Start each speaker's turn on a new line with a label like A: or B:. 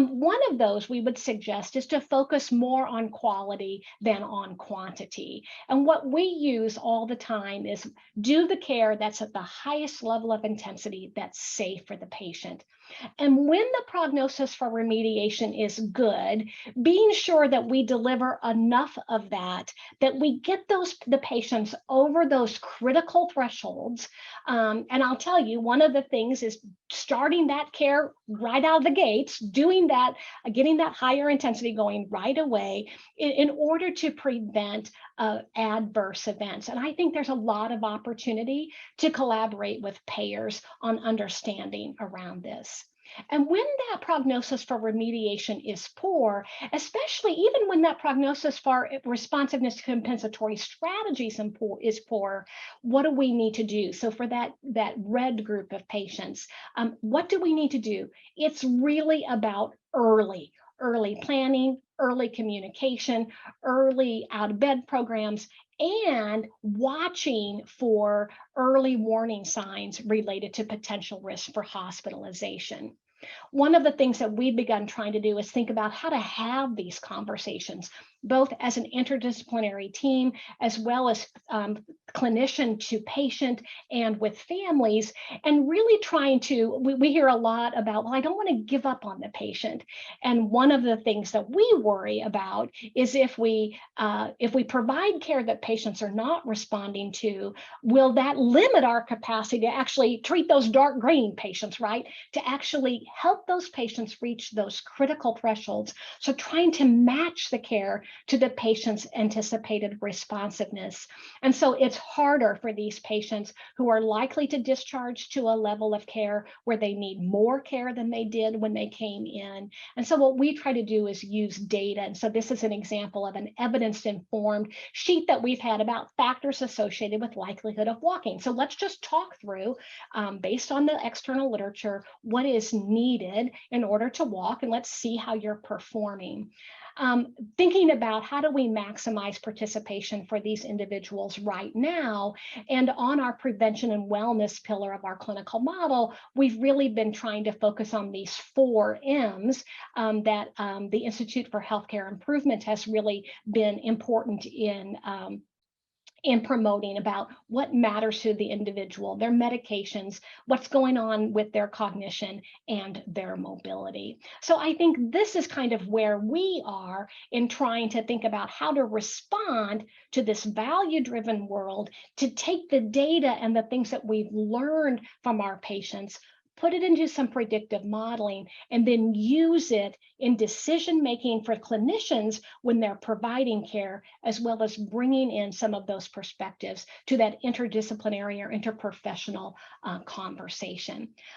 A: One of those we would suggest is to focus more on quality than on quantity. And what we use all the time is do the care that's at the highest level of intensity that's safe for the patient. And when the prognosis for remediation is good, being sure that we deliver enough of that, that we get the patients over those critical thresholds. And I'll tell you, one of the things is starting that care right out of the gates, doing that, getting that higher intensity going right away in order to prevent adverse events. And I think there's a lot of opportunity to collaborate with payers on understanding around this. And when that prognosis for remediation is poor, especially even when that prognosis for responsiveness to compensatory strategies is poor, what do we need to do? So for that red group of patients, what do we need to do? It's really about early planning, early communication, early out of bed programs, and watching for early warning signs related to potential risk for hospitalization. One of the things that we've begun trying to do is think about how to have these conversations, both as an interdisciplinary team, as well as clinician to patient and with families, and really trying to, we hear a lot about, well, I don't want to give up on the patient. And one of the things that we worry about is if we provide care that patients are not responding to, will that limit our capacity to actually treat those dark green patients, right? To actually help those patients reach those critical thresholds. So trying to match the care to the patient's anticipated responsiveness. And so it's harder for these patients who are likely to discharge to a level of care where they need more care than they did when they came in. And so what we try to do is use data. And so this is an example of an evidence-informed sheet that we've had about factors associated with likelihood of walking. So let's just talk through, based on the external literature, what is needed in order to walk, and let's see how you're performing. Thinking about how do we maximize participation for these individuals right now, and on our prevention and wellness pillar of our clinical model, we've really been trying to focus on these 4 M's that the Institute for Healthcare Improvement has really been important in promoting about what matters to the individual, their medications, what's going on with their cognition and their mobility. So I think this is kind of where we are in trying to think about how to respond to this value-driven world, to take the data and the things that we've learned from our patients, put it into some predictive modeling, and then use it in decision-making for clinicians when they're providing care, as well as bringing in some of those perspectives to that interdisciplinary or interprofessional conversation.